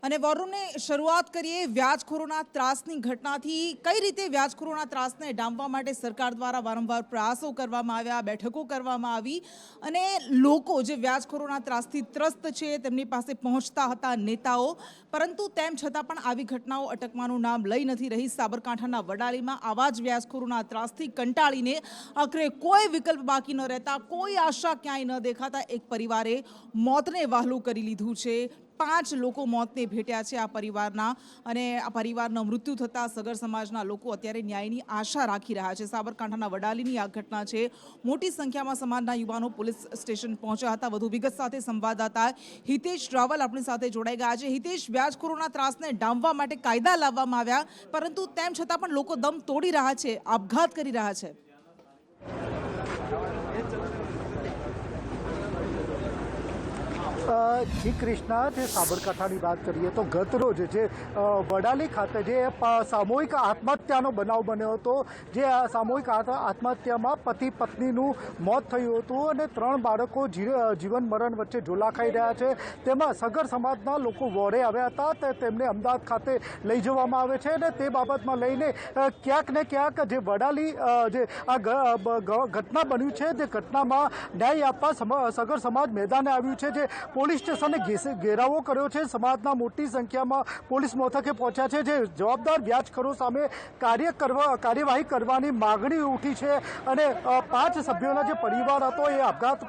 અને વરુણને શરૂઆત કરીએ વ્યાજખોરોના ત્રાસની ઘટનાથી। કઈ રીતે વ્યાજખોરોના ત્રાસને ડામવા માટે સરકાર દ્વારા વારંવાર પ્રયાસો કરવામાં આવ્યા, બેઠકો કરવામાં આવી અને લોકો જે વ્યાજખોરોના ત્રાસથી ત્રસ્ત છે તેમની પાસે પહોંચતા હતા નેતાઓ, પરંતુ તેમ છતાં પણ આવી ઘટનાઓ અટકવાનું નામ લઈ નથી રહી। સાબરકાંઠાના વડાલીમાં આવા જ વ્યાજખોરોના ત્રાસથી કંટાળીને આખરે કોઈ વિકલ્પ બાકી ન રહેતા, કોઈ આશા ક્યાંય ન દેખાતા એક પરિવારે મોતને વહાલું કરી લીધું છે। 5 લોકો મોતને ભેટ્યા છે આ પરિવારના અને આ પરિવારના મૃત્યુ થતાં સગર સમાજના લોકો અત્યારે ન્યાયની આશા રાખી રહ્યા છે। સાબરકાંઠાના વડાલીની આ ઘટના છે। મોટી સંખ્યામાં સમાજના યુવાનો પોલીસ સ્ટેશન પહોંચ્યા હતા। વધુ વિગત સાથે સંવાદદાતા હિતેશ રાવલ આપણી સાથે જોડાઈ ગયા છે। હિતેશ, વ્યાજખોરોના ત્રાસને ડામવા માટે કાયદા લાવવામાં આવ્યા, પરંતુ તેમ છતાં પણ લોકો દમ તોડી રહ્યા છે, આપઘાત કરી રહ્યા છે। જી કૃષ્ણા, જે સાબરકાંઠાની વાત કરીએ તો ગત રોજ જે વડાલી ખાતે જે સામૂહિક આત્મહત્યાનો બનાવ બન્યો હતો, જે સામૂહિક આત્મહત્યામાં પતિ પત્નીનું મોત થયું હતું અને 3 બાળકો જીવન મરણ વચ્ચે ઝોલા ખાઈ રહ્યા છે। તેમાં સગર સમાજના લોકો વોરે આવ્યા હતા, તેમને અમદાવાદ ખાતે લઈ જવામાં આવે છે અને તે બાબતમાં લઈને ક્યાંક ને ક્યાંક જે વડાલી જે આ ઘટના બન્યું છે, તે ઘટનામાં ન્યાય આપવા સગર સમાજ મેદાને આવ્યું છે। જે પોલીસ સ્ટેશને ઘેરાવો કર્યો છે, સમાજના મોટી સંખ્યામાં પોલીસ મથકે પહોંચ્યા છે। જે જવાબદાર વ્યાજખોરો સામે કાર્યવાહી કરવાની માગણી ઉઠી છે અને 5 સભ્યોના જે પરિવાર હતો એ આપઘાત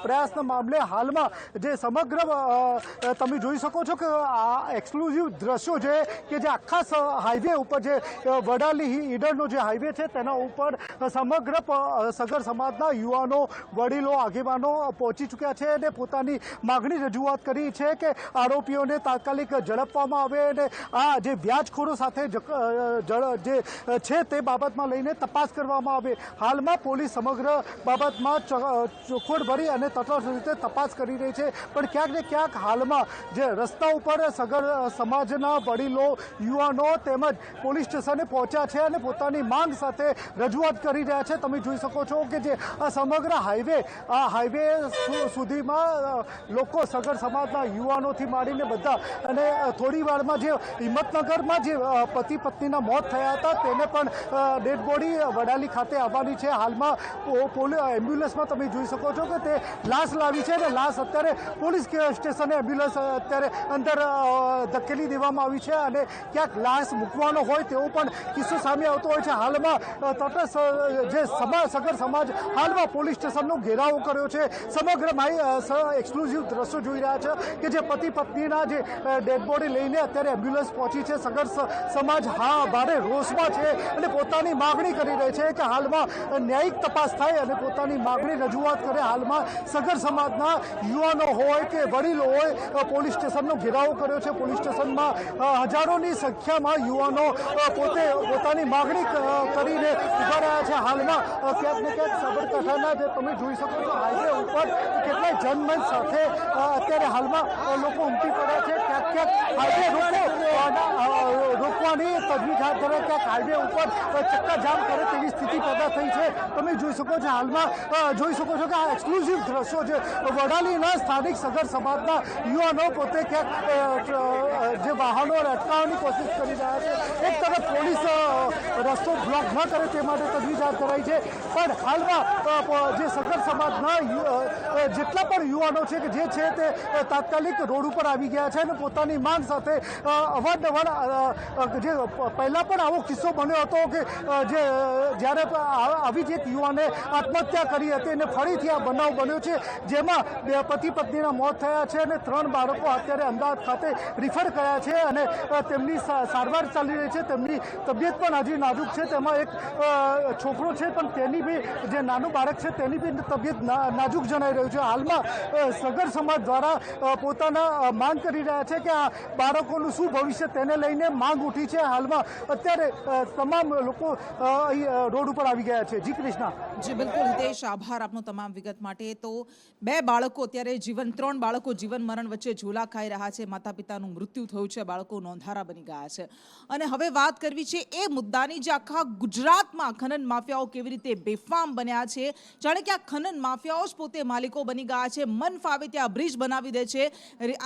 પ્રયાસના મામલે હાલમાં જે સમગ્ર તમે જોઈ શકો છો કે આ એક્સક્લુઝિવ દ્રશ્યો છે કે જે આખા હાઈવે ઉપર જે વડાલી ઈડરનો જે હાઈવે છે તેના ઉપર સમગ્ર સગર સમાજના યુવાનો, વડીલો, આગેવાનો પહોંચી ચૂક્યા છે અને પોતાની માગણી રજૂઆત કરી છે કે આરોપીઓને તાત્કાલિક ઝડપવામાં આવે અને આ જે વ્યાજખોરો સાથે જે છે તે બાબતમાં લઈને તપાસ કરવામાં આવે। હાલમાં પોલીસ સમગ્ર બાબતમાં ચોખવટ ભરી અને તટસ્થ રીતે તપાસ કરી રહી છે, પણ ક્યાંક ને ક્યાંક હાલમાં જે રસ્તા ઉપર સગર સમાજના વડીલો, યુવાનો તેમજ પોલીસ સ્ટેશને પહોંચ્યા છે અને પોતાની માંગ સાથે રજૂઆત કરી રહ્યા છે। તમે જોઈ શકો છો કે જે આ સમગ્ર હાઈવે સુધીમાં લોકો સગર સમાજના યુવાનોથી માંડીને બધા અને થોડી વારમાં જે હિંમતનગરમાં જે પતિ પત્નીના મોત થયા હતા તેને પણ ડેડ બોડી વડાલી ખાતે આવવાની છે। હાલમાં એમ્બ્યુલન્સમાં તમે જોઈ શકો છો કે તે લાશ લાવી છે અને લાશ અત્યારે પોલીસ સ્ટેશને એમ્બ્યુલન્સ અત્યારે અંદર ધકેલી દેવામાં આવી છે અને ક્યાંક લાશ મૂકવાનો હોય તેવો પણ કિસ્સો સામે આવતો હોય છે। હાલમાં તટસ્થ જે સગર સમાજ હાલમાં પોલીસ સ્ટેશનનો ઘેરાવો કર્યો છે। સમગ્ર એક્સક્લુઝિવ દ્રશ્યો જોઈ રહ્યા છે કે જે પતિ પત્નીના જે ડેડ બોડી લઈને અત્યારે એમ્બ્યુલન્સ પહોંચી છે। સગર સમાજ ભારે રોષમાં છે અને પોતાની માગણી કરી રહી છે કે હાલમાં ન્યાયિક તપાસ થાય અને પોતાની માગણી રજૂઆત કરે। હાલમાં સગર સમાજના યુવાનો હોય કે વડીલો હોય પોલીસ સ્ટેશનનો ઘેરાવો કર્યો છે। પોલીસ સ્ટેશનમાં હજારોની સંખ્યામાં યુવાનો પોતાની માગણી કરીને ઉભા રહ્યા છે। હાલમાં ક્યાંક ને ક્યાંક સાબરકાંઠાના જે તમે જોઈ શકો છો હાઈવે ઉપર કેટલાય જનમન સાથે અત્યારે હાલમાં લોકો ઉમટી પડ્યા છે। ક્યાંક હાઈવે રોકવાની તજવીજ હાથ ધરે, ક્યાંક હાઈવે ઉપર ચક્કાજામ કરે તેવી સ્થિતિ પેદા થઈ છે। તમે જોઈ શકો છો હાલમાં જોઈ શકો છો કે આ એક્સક્લુઝિવ દ્રશ્યો છે વડાલીના સ્થાનિક સગર સમાજના યુવાનો પોતે ક્યાંક જે વાહનો અટકાવવાની કોશિશ કરી રહ્યા છે। એક તરફ પોલીસ રસ્તો બ્લોક ન કરે તે માટે તજવીજ હાથ ધરાઈ છે, પણ હાલમાં જે સગર સમાજના જેટલા પણ યુવાનો છે કે જે છે તે તાત્કાલિક રોડ ઉપર આવી ગયા છે અને પોતાની માંગ સાથે અવારનવાર જે પહેલાં પણ આવો કિસ્સો બન્યો હતો કે જે જ્યારે આવી જ એક યુવાને આત્મહત્યા કરી હતી અને ફરીથી આ બનાવ બન્યો છે જેમાં પતિ પત્નીના મોત થયા છે અને 3 બાળકો અત્યારે અમદાવાદ ખાતે રિફર કર્યા છે અને તેમની સારવાર ચાલી રહી છે। તેમની તબિયત પણ હજી નાજુક છે। તેમાં એક છોકરો છે પણ તેની બી જે નાનું બાળક છે તેની બી તબિયત નાજુક જણાઈ રહ્યું છે। હાલમાં સગર સમાજ દ્વારા પોતાના માંગ કરી રહ્યા છે કે આ બાળકોનું શું ભવિષ્ય તેને લઈને માંગ ઉઠી સ્થિતિ છે હાલમાં અત્યારે તમામ લોકો અહીં રોડ ઉપર આવી ગયા છે? જી કૃષ્ણા. જી બિલકુલ હિતેશ, આભાર આપનો તમામ વિગત માટે. તો 2 બાળકો અત્યારે 3 બાળકો જીવન મરણ વચ્ચે ઝોલા ખાઈ રહ્યા છે. માતા પિતાનું મૃત્યુ થયું છે, બાળકો નોંધારા બની ગયા છે. અને હવે વાત કરવી છે એ મુદ્દાની જે આખા ગુજરાતમાં ખનન માફિયાઓ કેવી રીતે બેફામ બન્યા છે. જાણે કે આ ખનન માફિયાઓ જ પોતે માલિકો બની ગયા છે. મન ફાવે ત્યાં બ્રિજ બનાવી દે છે.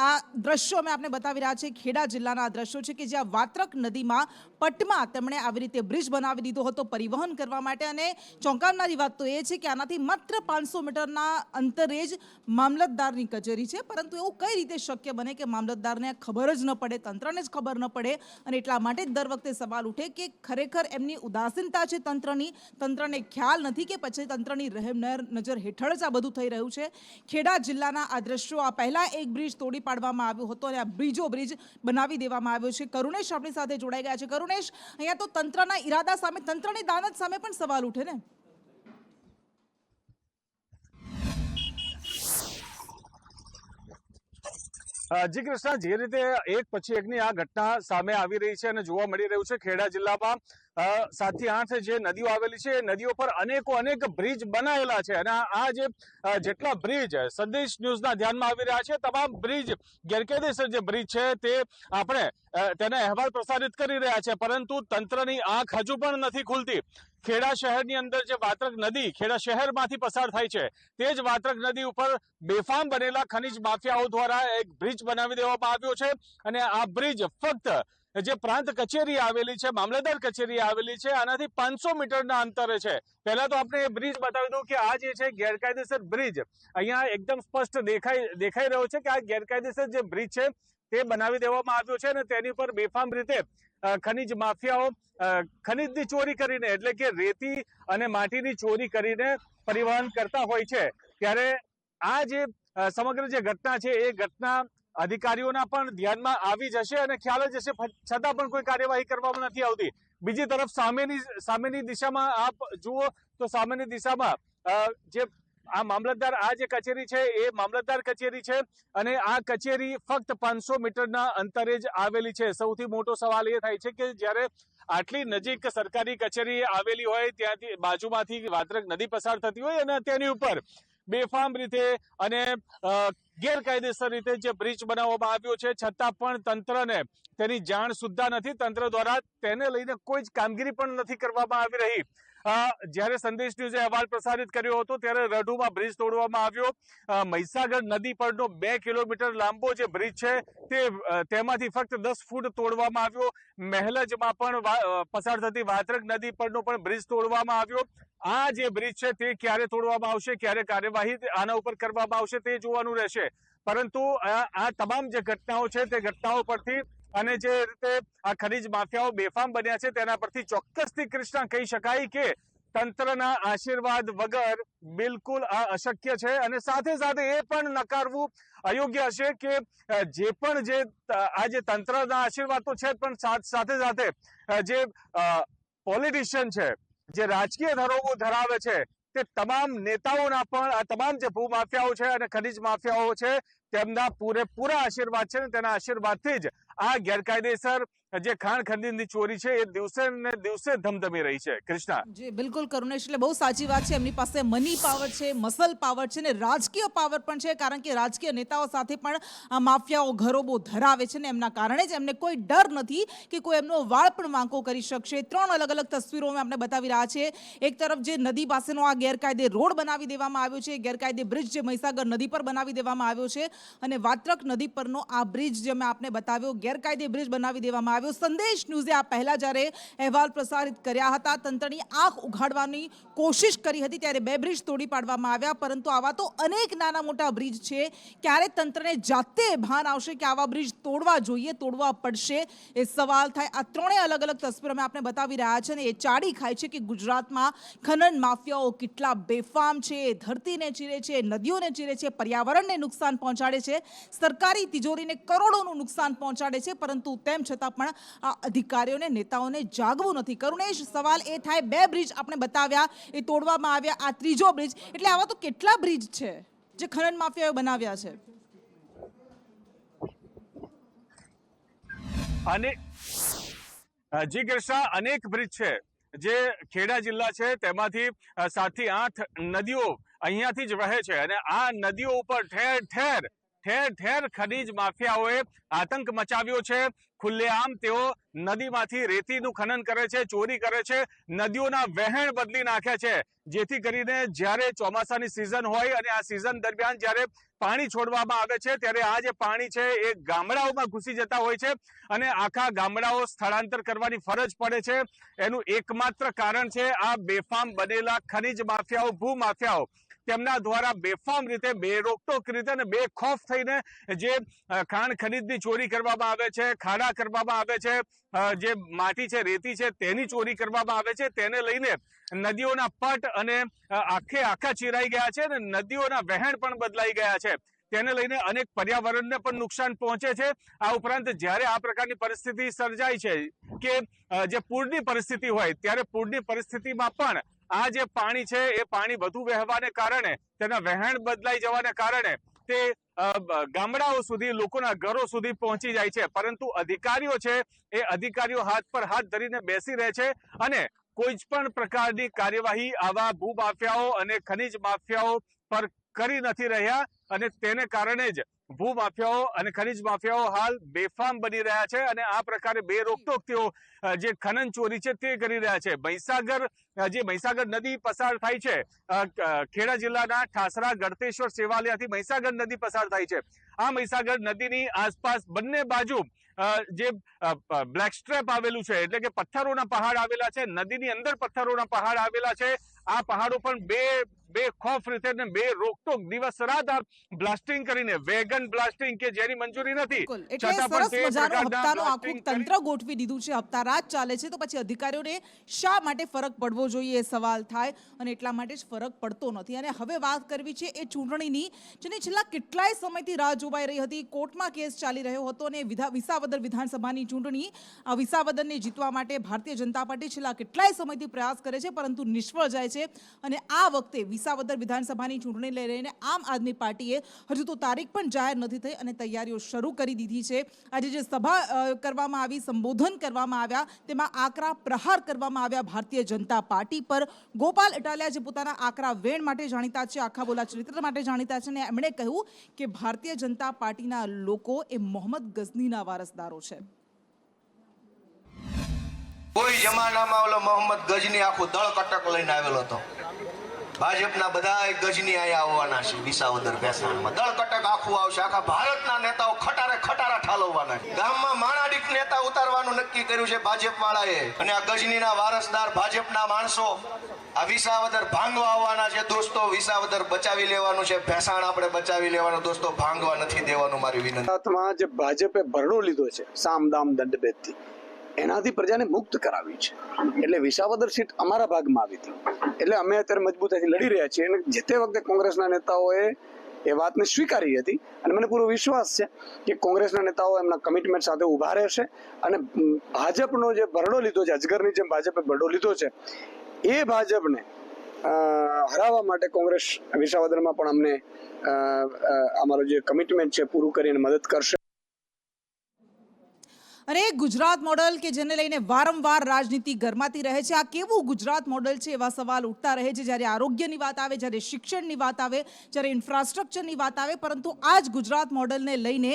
આ દ્રશ્યો અમે આપને બતાવી રહ્યા છે, ખેડા જિલ્લાના દ્રશ્યો છે કે જ્યાં વાત્રક નદીમાં પટમાં તેમણે આવી રીતે બ્રિજ બનાવી દીધો હતો પરિવહન કરવા માટે. અને ચોંકાવનારી વાત તો એ છે કે આનાથી માત્ર 500 મીટરના અંતરે જ મામલતદારની કચેરી છે. પરંતુ એવું કઈ રીતે શક્ય બને કે મામલતદારને ખબર જ ન પડે, તંત્રને જ ખબર ન પડે? અને એટલા માટે જ દર વખતે સવાલ ઉઠે કે ખરેખર એમની ઉદાસીનતા છે તંત્રની, તંત્રને ખ્યાલ નથી કે પછી તંત્રની રહેમ નજર હેઠળ જ આ બધું થઈ રહ્યું છે. ખેડા જિલ્લાના આ દ્રશ્યો, આ પહેલા એક બ્રિજ તોડી પાડવામાં આવ્યો હતો અને આ બીજો બ્રિજ બનાવી દેવામાં આવ્યો છે. કરુણેશ આપણી સાથે જોડાઈ ગયા છે. કરુણેશ, અહીંયા તો તંત્રના ઈરાદા સામે, તંત્રની દાનત સામે પણ સવાલ ઉઠે ને? જી કૃષ્ણા, જે રીતે એક પછી એકની આ ઘટના સામે આવી રહી છે અને જોવા મળી રહ્યું છે ખેડા જિલ્લામાં 7 થી 8 જે નદીઓ આવેલી છે એ નદીઓ પર અનેક બ્રિજ બનાવેલા છે. અને આ જે જેટલા બ્રિજ સંદેશ ન્યૂઝના ધ્યાનમાં આવી રહ્યા છે, તમામ બ્રિજ ગેરકાયદેસર જે બ્રિજ છે તે આપણે તેના અહેવાલ પ્રસારિત કરી રહ્યા છે. પરંતુ તંત્રની આંખ હજુ પણ નથી ખુલતી. ખેડા શહેરની અંદર જે વાત્રક નદી ખેડા શહેરમાંથી પસાર થાય છે, તે જ વાત્રક નદી ઉપર બેફામ બનેલા ખનીજ માફિયાઓ દ્વારા એક બ્રિજ બનાવી દેવામાં આવ્યો છે. અને આ બ્રિજ ફક્ત જે પ્રાંત કચેરી આવેલી છે, મામલતદાર કચેરી આવેલી છે, આનાથી 500 મીટરના અંતરે છે. પહેલા તો આપણે એ બ્રિજ બતાવી દઉં કે આ જે છે ગેરકાયદેસર બ્રિજ અહીંયા એકદમ સ્પષ્ટ દેખાઈ રહ્યો છે કે આ ગેરકાયદેસર જે બ્રિજ છે તે બનાવી દેવામાં આવ્યો છે. અને તેની પર બેફામ રીતે ખનીજ માફિયાઓ ખનીજની ચોરી કરીને, એટલે કે રેતી અને માટીની ચોરી કરીને પરિવહન કરતા હોય છે. ત્યારે આ જે સમગ્ર જે ઘટના છે એ ઘટના અધિકારીઓના પણ ધ્યાનમાં આવી જશે અને ખ્યાલ જ હશે, છતાં પણ કોઈ કાર્યવાહી કરવામાં નથી આવતી. બીજી તરફ સામેની દિશામાં આપ જુઓ તો સામેની દિશામાં જે આ મામલતદાર આ જે કચેરી છે એ મામલતદાર કચેરી છે. અને આ કચેરી ફક્ત 500 મીટરના અંતરે જ આવેલી છે. સૌથી મોટો સવાલ એ થાય છે કે જ્યારે આટલી નજીક સરકારી કચેરી આવેલી હોય, ત્યાંથી બાજુમાંથી વાત્રક નદી પસાર થતી હોય અને તેની ઉપર બેફામ રીતે અને ગેરકાયદેસર રીતે જે બ્રિજ બનાવવામાં આવ્યો છે, છતાં પણ તંત્રને તેની જાણ સુદ્ધા નથી. તંત્ર દ્વારા તેને લઈને કોઈ જ કામગીરી પણ નથી કરવામાં આવી રહી. જ્યારે સંદેશ ન્યૂઝે અહેવાલ પ્રસારિત કર્યો હતો ત્યારે રઢુમાં બ્રિજ તોડવામાં આવ્યો. મહીસાગર નદી પરનો 2 કિલોમીટર લાંબો જે બ્રિજ છે તેમાંથી ફક્ત 10 ફૂટ તોડવામાં આવ્યો. મહેલજમાં પણ પસાર થતી વાત્રક નદી પરનો પણ બ્રિજ તોડવામાં આવ્યો. આ જે બ્રિજ છે તે ક્યારે તોડવામાં આવશે, ક્યારે કાર્યવાહી આના ઉપર કરવામાં આવશે તે જોવાનું રહેશે. પરંતુ આ તમામ જે ઘટનાઓ છે તે ઘટનાઓ પરથી અને જે રીતે આ ખનીજ માફિયાઓ બેફામ બન્યા છે તેના પરથી ચોક્કસથી કૃષ્ણા કહી શકાય કે તંત્રના આશીર્વાદ વગર બિલકુલ આ અશક્ય છે. અને સાથે સાથે એ પણ નકારવું અયોગ્ય હશે કે આ જે તંત્રના આશીર્વાદ તો છે, પણ સાથે સાથે જે પોલિટિશિયન છે, જે રાજકીય ધરોહર ધરાવે છે, તે તમામ નેતાઓના પણ આ તમામ જે ભૂમાફિયાઓ છે અને ખનીજ માફિયાઓ છે તેમના પૂરેપૂરા આશીર્વાદ છે. તેના આશીર્વાદથી જ આ ગેરકાયદેસર જે ખાણ ખનીજની ચોરી છે એ દિવસે ને દિવસે ધમધમી રહી છે. કૃષ્ણા. જી બિલકુલ કરુણેશ, એટલે બહુ સાચી વાત છે. એમની પાસે મની પાવર છે, મસલ પાવર છે ને રાજકીય પાવર પણ છે. કારણ કે રાજકીય નેતાઓ સાથે પણ આ માફિયાઓ ઘરોબો ધરાવે છે ને એમના કારણે જ એમને કોઈ ડર નથી કે કોઈ એમનો વાળ પણ વાંકો કરી શકશે. 3 અલગ અલગ તસવીરો અમે આપણે બતાવી રહ્યા છે. એક તરફ જે નદી પાસેનો આ ગેરકાયદે રોડ બનાવી દેવામાં આવ્યો છે, ગેરકાયદે બ્રિજ જે મહીસાગર નદી પર બનાવી દેવામાં આવ્યો છે, અને વાત્રક નદી પરનો આ બ્રિજ જે મેં આપને બતાવ્યો ગેરકાયદે બ્રિજ બનાવી દેવામાં આવ્યો. સંદેશ ન્યૂઝે આ પહેલા જ્યારે અહેવાલ પ્રસારિત કર્યા હતા, તંત્રની આંખ ઉઘાડવાની કોશિશ કરી હતી, ત્યારે 2 બ્રિજ તોડી પાડવામાં આવ્યા. પરંતુ આવા તો અનેક નાના મોટા બ્રિજ છે. ક્યારે તંત્રને જાતે ભાન આવશે કે આવા બ્રિજ તોડવા જોઈએ, તોડવા પડશે, એ સવાલ થાય. આ 3 અલગ અલગ તસવીરો અમે આપણે બતાવી રહ્યા છે ને એ ચાડી ખાય છે કે ગુજરાતમાં ખનન માફિયાઓ કેટલા બેફામ છે. ધરતીને ચીરે છે, નદીઓને ચીરે છે, પર્યાવરણને નુકસાન પહોંચાડે છે, સરકારી તિજોરીને કરોડોનું નુકસાન પહોંચાડે છે. પરંતુ તેમ છતાં પણ આ અધિકારીઓને, નેતાઓને જાગવું નથી. કરુણેશ, સવાલ એ થાય 2 બ્રિજ આપણે બતાવ્યા એ તોડવામાં આવ્યા, આ ત્રીજો બ્રિજ, એટલે આવા તો કેટલા બ્રિજ છે જે ખનન માફિયાઓ બનાવ્યા છે? અને જી કૃષ્ણા, અનેક બ્રિજ છે જે ખેડા જિલ્લા છે તેમાંથી 7 થી 8 નદીઓ અહીંયાથી જ વહે છે અને આ નદીઓ ઉપર ઠેર ઠેર ખનીજ માફિયાઓએ આતંક મચાવ્યો છે. ખુલ્લેઆમ તેઓ નદીમાંથી રેતીનું ખનન કરે છે, ચોરી કરે છે, નદીઓના વહેણ બદલી નાખ્યા છે, જેથી કરીને જ્યારે ચોમાસાની સિઝન હોય અને આ સિઝન દરમિયાન જ્યારે પાણી છોડવામાં આવે છે ત્યારે આ જે પાણી છે એ ગામડાઓમાં ઘૂસી જતા હોય છે અને આખા ગામડાઓ સ્થળાંતર કરવાની ફરજ પડે છે. એનું એકમાત્ર કારણ છે આ બેફામ બનેલા ખનીજ માફિયાઓ, ભૂ માફિયાઓ. તેમના દ્વારા બેફામ રીતે, બેરોકટોક રીતે અને બેખોફ થઈને જે ખાણ ખનીજની ચોરી કરવામાં આવે છે, ખાડા કરવામાં આવે છે, જે માટી છે, રેતી છે, તેની ચોરી કરવામાં આવે છે, તેને લઈને નદીઓના પટ અને આખા ચીરાઈ ગયા છે અને નદીઓના વહેણ પણ બદલાઈ ગયા છે. તેને લઈને અનેક પર્યાવરણને પણ નુકસાન પહોંચે છે. આ ઉપરાંત જ્યારે આ પ્રકારની પરિસ્થિતિ સર્જાય છે કે જે પૂરની પરિસ્થિતિ હોય ત્યારે પૂરની પરિસ્થિતિમાં પણ આ જે પાણી છે એ પાણી વધુ વહેવાને કારણે, તેના વહેણ બદલાઈ જવાને કારણે તે ગામડાઓ સુધી, લોકોના ઘરો સુધી પહોંચી જાય છે. પરંતુ અધિકારીઓ છે એ અધિકારીઓ હાથ પર હાથ ધરીને બેસી રહે છે અને કોઈ જ પણ પ્રકારની કાર્યવાહી આવા ભૂમાફિયાઓ અને ખનીજ માફિયાઓ પર કરી નથી રહ્યા અને તેને કારણે જ ભૂમાફિયાઓ અને ખનીજ માફિયાઓ હાલ બેફામ બની રહ્યા છે અને આ પ્રકારે બેરોકટોક તેઓ જે ખનન ચોરી છે તે કરી રહ્યા છે. મહીસાગર નદી પસાર થાય છે, ખેડા જિલ્લાના ઠાસરા, ગળતેશ્વર, સેવાલિયાથી મહીસાગર નદી પસાર થાય છે. આ મહીસાગર નદીની આસપાસ બંને બાજુ જે બ્લેક સ્ટ્રેપ આવેલું છે, એટલે કે પથ્થરોના પહાડ આવેલા છે, નદીની અંદર પથ્થરોના પહાડ આવેલા છે. આ પહાડો પણ બેખોફ રીતે ને બેરોકટોક દિવસ રાત બ્લાસ્ટિંગ કરીને, વેગન બ્લાસ્ટિંગ કે જેની મંજૂરી નથી, એટલે સરસ મજાનું હપ્તાનું આખું તંત્ર ગોઠવી દીધું છે. હપ્તા રાત ચાલે છે તો પછી અધિકારીઓને શા માટે ફરક પડવો જોઈએ એ સવાલ થાય અને એટલા માટે જ ફરક પડતો નથી. અને હવે વાત કરવી છે એ ચૂંટણીની, જેની છેલ્લા કેટલાય સમયથી રાહ જોવાઈ રહી હતી. કોર્ટમાં કેસ ચાલી રહ્યો હતો અને વિસાવદર વિધાનસભાની ચૂંટણી, આ વિસાવદરને જીતવા માટે ભારતીય જનતા પાર્ટી છેલ્લા કેટલાય સમયથી પ્રયાસ કરે છે પરંતુ નિષ્ફળ જાય છે. અને આ વખતે વિસાવદર વિધાનસભાની ચૂંટણીને લઈને આમ આદમી પાર્ટીએ હજુ તો તારીખ પણ જાહેર નથી થઈ અને તૈયારીઓ શરૂ કરી દીધી છે. આજે જે સભા કરવામાં આવી, સંબોધન કરવામાં આવ્યા, તેમાં આકરા પ્રહાર કરવામાં આવ્યા ભારતીય જનતા પાર્ટી પર. ગોપાલ ઇટાલિયા જે પોતાના આકરા વેણ માટે જાણીતા છે, આખા બોલા ચરિત્ર માટે જાણીતા છે, અને એમણે કહ્યું કે ભારતીય જનતા પાર્ટીના લોકો એ મોહમ્મદ ગઝનીના વારસદારો છે. કોઈ જમાનામાં ઓલો મોહમ્મદ ગજની આખું દળ કટક લઈને આવેલો હતો. ભાજપના બધા ગજની અહીંયા આવવાના છે. વિસાવદર ભેસાણમાં દળ કટક આખું આવશે. આખા ભારતના નેતાઓ ખટારા ઠાલવવાના છે. ગામમાં માણાડીક નેતા ઉતારવાનું નક્કી કર્યું છે ભાજપ વાળાએ અને આ ગજનીના વારસદાર ભાજપના માણસો આ વિસાવદર ભાંગવા આવવાના છે. દોસ્તો, વિસાવદર બચાવી લેવાનું છે, ભેસાણ આપણે બચાવી લેવાનું. દોસ્તો, ભાંગવા નથી દેવાનું. મારી વિનંતી. જે ભાજપે ભરડો લીધો છે સામ દામ દંડ ભેદથી, એનાથી પ્રજાને મુક્ત કરાવી છે. એટલે વિસાવદર સીટ અમારા ભાગમાં આવી હતી, એટલે અમે અત્યારે મજબૂતાઈથી લડી રહ્યા છીએ. અને જે તે વખતે કોંગ્રેસના નેતાઓએ એ વાતને સ્વીકારી હતી અને મને પૂરો વિશ્વાસ છે કે કોંગ્રેસના નેતાઓ એમના કમિટમેન્ટ સાથે ઊભા રહેશે અને ભાજપનો જે ભરડો લીધો છે, અજગરની જેમ ભાજપે ભરડો લીધો છે, એ ભાજપને હરાવવા માટે કોંગ્રેસ વિસાવદરમાં પણ અમને અમારો જે કમિટમેન્ટ છે પૂરું કરીને મદદ કરશે. અને ગુજરાત મોડલ કે જેને લઈને વારંવાર રાજનીતિ ગરમાતી રહે છે, આ કેવું ગુજરાત મોડલ છે એવા સવાલ ઉઠતા રહે છે જ્યારે આરોગ્યની વાત આવે, જ્યારે શિક્ષણની વાત આવે, જ્યારે ઇન્ફ્રાસ્ટ્રક્ચરની વાત આવે. પરંતુ આ જ ગુજરાત મોડલને લઈને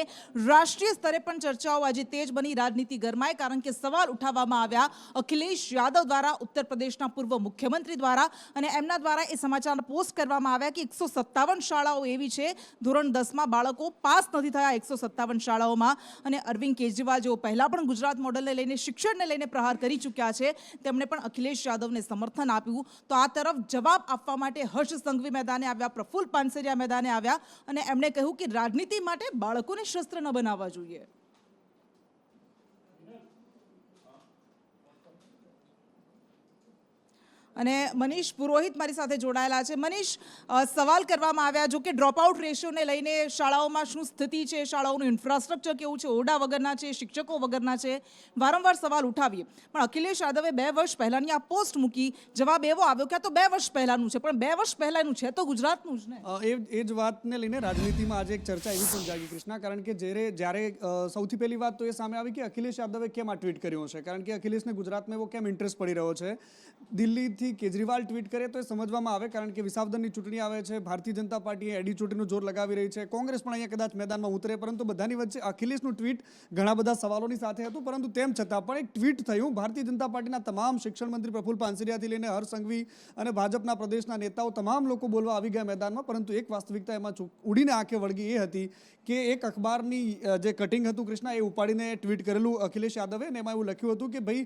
રાષ્ટ્રીય સ્તરે પણ ચર્ચાઓ આજે તેજ બની, રાજનીતિ ગરમાય, કારણ કે સવાલ ઉઠાવવામાં આવ્યા અખિલેશ યાદવ દ્વારા, ઉત્તર પ્રદેશના પૂર્વ મુખ્યમંત્રી દ્વારા, અને એમના દ્વારા એ સમાચાર પોસ્ટ કરવામાં આવ્યા કે 157 શાળાઓ એવી છે, ધોરણ 10માં બાળકો પાસ નથી થયા 157 શાળાઓમાં. અને અરવિંદ કેજરીવાલ જેઓ પહેલા પણ ગુજરાત મોડલને લઈને, શિક્ષણને લઈને પ્રહાર કરી ચૂક્યા છે, તેમણે પણ અખિલેશ યાદવને સમર્થન આપ્યું. તો આ તરફ જવાબ આપવા માટે હર્ષ સંઘવી મેદાને આવ્યા, પ્રફુલ્લ પાનસેરિયા મેદાને આવ્યા અને એમણે કહ્યું કે રાજનીતિ માટે બાળકોને શસ્ત્ર ન બનાવવા જોઈએ. અને મનીષ પુરોહિત મારી સાથે જોડાયેલા છે. મનીષ, સવાલ કરવામાં આવ્યા, જો કે ડ્રોપ આઉટ રેશિયોને લઈને શાળાઓમાં શું સ્થિતિ છે, શાળાઓનું ઇન્ફ્રાસ્ટ્રક્ચર કેવું છે, ઓરડા વગરના છે, શિક્ષકો વગરના છે, વારંવાર સવાલ ઉઠાવીએ. પણ અખિલેશ યાદવે 2 વર્ષ પહેલાની આ પોસ્ટ મૂકી, જવાબ એવો આવ્યો કે આ તો 2 વર્ષ પહેલાનું છે. પણ 2 વર્ષ પહેલાનું છે તો ગુજરાતનું જ ને. એ જ વાતને લઈને રાજનીતિમાં આજે એક ચર્ચા એવી પણ જાગી કૃષ્ણા, કારણ કે જ્યારે સૌથી પહેલી વાત તો એ સામે આવી કે અખિલેશ યાદવે કેમ આ ટ્વીટ કર્યું છે, કારણ કે અખિલેશને ગુજરાતમાં એવો કેમ ઇન્ટરેસ્ટ પડી રહ્યો છે. દિલ્હીથી કેજરીવાલ ટ્વીટ કરે તો એ સમજવામાં આવે, કારણ કે વિસાવદરની ચૂંટણી આવે છે, ભારતીય જનતા પાર્ટી એડી ચોટીનું જોર લગાવી રહી છે, કોંગ્રેસ પણ અહીંયા કદાચ મેદાનમાં ઉતરે, પરંતુ બધાની વચ્ચે અખિલેશનું ટ્વીટ ઘણા બધા સવાલોની સાથે હતું. પરંતુ તેમ છતાં પણ એક ટ્વીટ થયું. ભારતીય જનતા પાર્ટીના તમામ શિક્ષણ મંત્રી પ્રફુલ્લ પાનસરિયાથી લઈને હર્ષ સંઘવી અને ભાજપના પ્રદેશના નેતાઓ તમામ લોકો બોલવા આવી ગયા મેદાનમાં. પરંતુ એક વાસ્તવિકતા એમાં ઉડીને આંખે વળગી એ હતી કે એક અખબારની જે કટિંગ હતું કૃષ્ણા, એ ઉપાડીને ટ્વીટ કરેલું અખિલેશ યાદવે, અને એમાં એવું લખ્યું હતું કે ભાઈ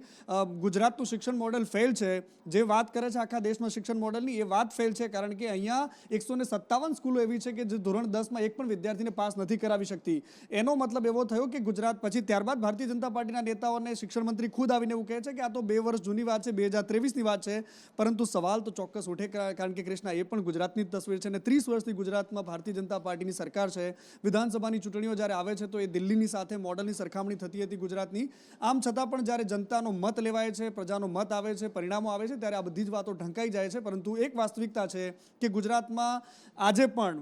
ગુજરાતનું શિક્ષણ મોડેલ ફેલ છે. જે વાત કરે છે આખા દેશમાં શિક્ષણ મોડેલની, એ વાત ફેલ છે, કારણ કે અહીંયા 157 સ્કૂલો એવી છે કે જે ધોરણ 10માં એક પણ વિદ્યાર્થીને પાસ નથી કરાવી શકતી. એનો મતલબ એવો થયો કે ગુજરાત પછી ત્યારબાદ ભારતીય જનતા પાર્ટીના નેતાઓ અને શિક્ષણ મંત્રી ખુદ આવીને એવું કહે છે કે આ તો 2 વર્ષ જૂની વાત છે, 2023ની વાત છે. પરંતુ સવાલ તો ચોક્કસ ઉઠે, કારણ કે કૃષ્ણા એ પણ ગુજરાતની જ તસવીર છે અને 30 વર્ષથી ગુજરાતમાં ભારતીય જનતા પાર્ટીની સરકાર છે. વિધાનસભાની ચૂંટણીઓ જ્યારે આવે છે તો એ દિલ્હીની સાથે મોડલની સરખામણી થતી હતી ગુજરાતની. આમ છતાં પણ જ્યારે જનતાનો મત લેવાય છે, પ્રજાનો મત આવે છે, પરિણામો આવે છે, ત્યારે આ બધી જ વાતો ઢંકાઈ જાય છે. પરંતુ એક વાસ્તવિકતા છે કે ગુજરાતમાં આજે પણ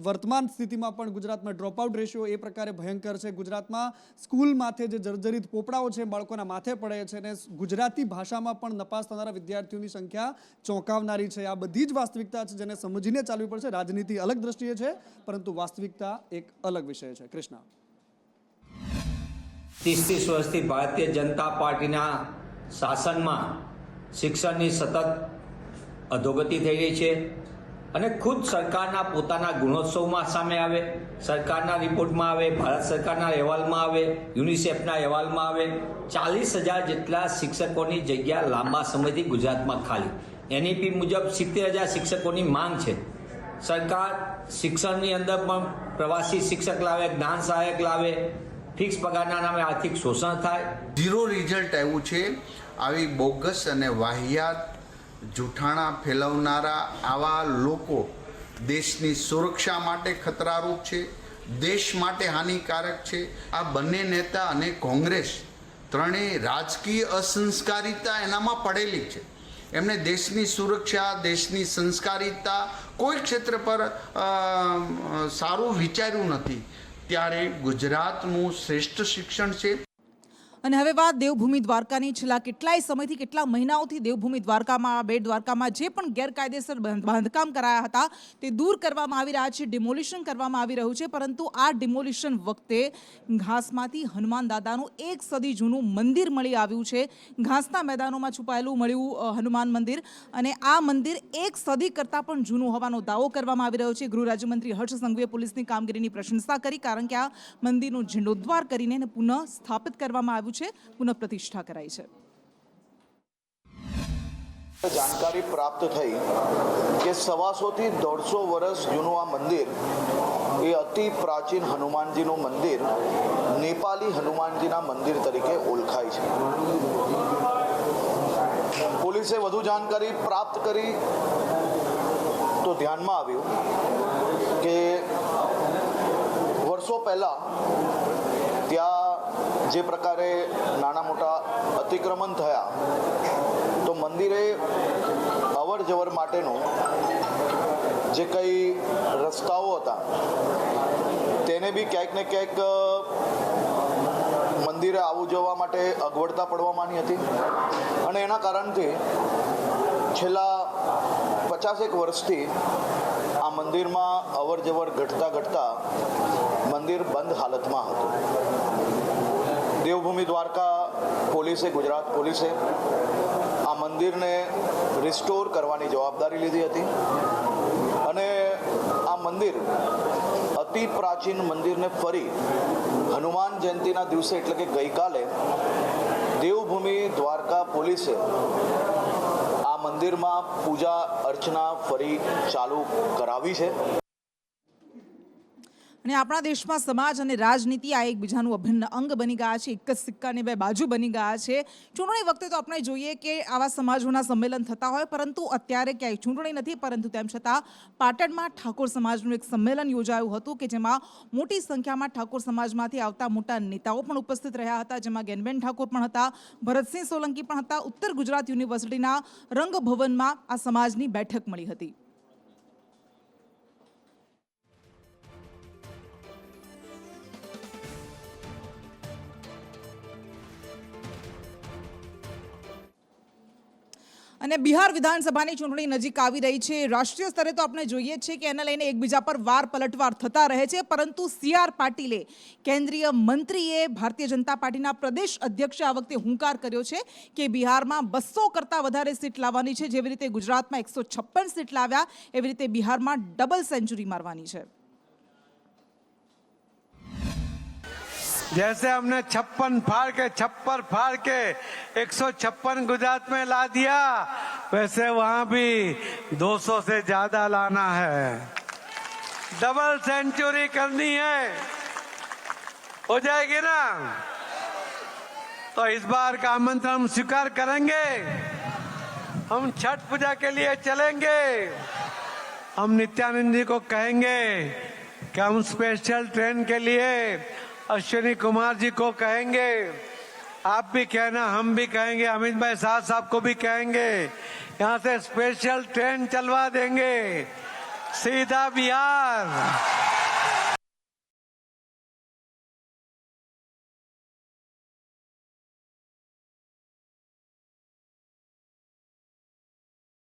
વર્તમાન સ્થિતિમાં પણ ગુજરાતમાં ડ્રોપઆઉટ રેશિયો એ પ્રકારે ભયંકર છે. ગુજરાતમાં સ્કૂલ માથે જે જર્જરિત પોપડાઓ છે બાળકોના માથે પડે છે, અને ગુજરાતી ભાષામાં પણ નપાસ થનારા વિદ્યાર્થીઓની સંખ્યા ચોંકાવનારી છે. આ બધી જ વાસ્તવિકતા છે જેને સમજીને ચાલવી પડશે. રાજનીતિ અલગ દ્રષ્ટિએ છે, પરંતુ વાસ્તવિકતા એક અલગ વિષય છે. કૃષ્ણા, 30 વર્ષથી ભારતીય જનતા પાર્ટીના શાસનમાં શિક્ષણની સતત અધોગતિ થઈ રહી છે, અને ખુદ સરકારના પોતાના ગુણોત્સવમાં સામે આવે, સરકારના રિપોર્ટમાં આવે, ભારત સરકારના અહેવાલમાં આવે, યુનિસેફના અહેવાલમાં આવે, 40,000 જેટલા શિક્ષકોની જગ્યા લાંબા સમયથી ગુજરાતમાં ખાલી. NEP મુજબ 70,000 શિક્ષકોની માંગ છે. સરકાર શિક્ષણની અંદર પણ પ્રવાસી શિક્ષક લાવે, જ્ઞાન સહાયક લાવે, ફિક્સ પગારના નામે આર્થિક શોષણ થાય. 0 રિઝલ્ટ આવ્યું છે. આવી બોગસ અને વાહિયાત જૂઠાણા ફેલાવનારા આવા લોકો દેશની સુરક્ષા માટે ખતરારૂપ છે, દેશ માટે હાનિકારક છે. આ બંને નેતા અને કોંગ્રેસ ત્રણેય રાજકીય અસંસ્કારિતા એનામાં પડેલી છે. એમને દેશની સુરક્ષા, દેશની સંસ્કારિતા કોઈ ક્ષેત્ર પર સારું વિચાર્યું નથી. ત્યારે ગુજરાતનું શ્રેષ્ઠ શિક્ષણ છે. અને હવે વાત દેવભૂમિ દ્વારકાની. છેલ્લા કેટલાય સમયથી, કેટલા મહિનાઓથી દેવભૂમિ દ્વારકામાં, બેટ દ્વારકામાં જે પણ ગેરકાયદેસર બાંધકામ કરાયા હતા તે દૂર કરવામાં આવી રહ્યા છે, ડિમોલિશન કરવામાં આવી રહ્યું છે. પરંતુ આ ડિમોલિશન વખતે ઘાસમાંથી હનુમાન દાદાનું 1 સદી જૂનું મંદિર મળી આવ્યું છે. ઘાસના મેદાનોમાં છુપાયેલું મળ્યું હનુમાન મંદિર, અને આ મંદિર 1 સદી કરતાં પણ જૂનું હોવાનો દાવો કરવામાં આવી રહ્યો છે. ગૃહ રાજ્યમંત્રી હર્ષ સંઘવીએ પોલીસની કામગીરીની પ્રશંસા કરી, કારણ કે આ મંદિરનો જીર્ણોદ્ધાર કરીને પુનઃ સ્થાપિત કરવામાં આવ્યું છે, પુનઃ પ્રતિષ્ઠા કરાઈ છે. જાણકારી પ્રાપ્ત થઈ કે 150 થી 150 વર્ષ જૂનું આ મંદિર એ અતિ પ્રાચીન હનુમાનજીનું મંદિર, નેપાળી હનુમાનજીના મંદિર તરીકે ઓળખાય છે. પોલીસે વધુ જાણકારી પ્રાપ્ત કરી તો ધ્યાનમાં આવ્યું કે વર્ષો પહેલા ત્યાં જે પ્રકારે નાના મોટા અતિક્રમણ થયા તો મંદિરે અવર જવર માટેનું જે કંઈ રસ્તાઓ હતા તેને બી ક્યાંક ને ક્યાંક મંદિરે આવવું જવા માટે અગવડતા પડવા માંડી હતી. અને એના કારણથી છેલ્લા 50 વર્ષથી આ મંદિરમાં અવર જવર ઘટતા મંદિર બંધ હાલતમાં હતું. દેવભૂમિ દ્વારકા પોલીસે, ગુજરાત પોલીસે આ મંદિરને રિસ્ટોર કરવાની જવાબદારી લીધી હતી, અને આ મંદિર અતિ પ્રાચીન મંદિરને ફરી હનુમાન જયંતિના દિવસે એટલે કે ગઈકાલે દેવભૂમિ દ્વારકા પોલીસે આ મંદિરમાં પૂજા અર્ચના ફરી ચાલુ કરાવી છે. અને આપણા દેશમાં સમાજ અને રાજનીતિ આ એકબીજાનું અભિન્ન અંગ બની ગયા છે, એક જ સિક્કાની બે બાજુ બની ગયા છે. ચૂંટણી વખતે તો આપણે જોઈએ કે આવા સમાજોના સંમેલન થતા હોય, પરંતુ અત્યારે ક્યાંય ચૂંટણી નથી, પરંતુ તેમ છતાં પાટણમાં ઠાકોર સમાજનું એક સંમેલન યોજાયું હતું કે જેમાં મોટી સંખ્યામાં ઠાકોર સમાજમાંથી આવતા મોટા નેતાઓ પણ ઉપસ્થિત રહ્યા હતા, જેમાં જ્ઞાનબેન ઠાકોર પણ હતા, ભરતસિંહ સોલંકી પણ હતા. ઉત્તર ગુજરાત યુનિવર્સિટીના રંગભવનમાં આ સમાજની બેઠક મળી હતી. અને બિહાર વિધાનસભાની ચૂંટણી નજીક આવી રહી છે. રાષ્ટ્રીય સ્તરે તો આપણે જોઈએ છીએ કે એને લઈને એકબીજા પર વાર પલટવાર થતા રહે છે, પરંતુ CR પાટીલે, કેન્દ્રીય મંત્રીએ, ભારતીય જનતા પાર્ટીના પ્રદેશ અધ્યક્ષે આ વખતે હુંકાર કર્યો છે કે બિહારમાં 200 કરતાં વધારે સીટ લાવવાની છે. જેવી રીતે ગુજરાતમાં 156 સીટ લાવ્યા, એવી રીતે બિહારમાં ડબલ સેન્ચુરી મારવાની છે. जैसे हमने 56 फाड़ के 156 गुजरात में ला दिया, वैसे वहां भी 200 से ज्यादा लाना है, डबल सेंचुरी करनी है. हो जाएगी ना? तो इस बार का आमंत्रण हम स्वीकार करेंगे. हम छठ पूजा के लिए चलेंगे. हम नित्यानंद जी को कहेंगे कि हम स्पेशल ट्रेन के लिए अश्विनी कुमार जी को कहेंगे. आप भी कहना, हम भी कहेंगे, अमित भाई शाह साहब को भी कहेंगे. यहाँ से स्पेशल ट्रेन चलवा देंगे सीधा बिहार.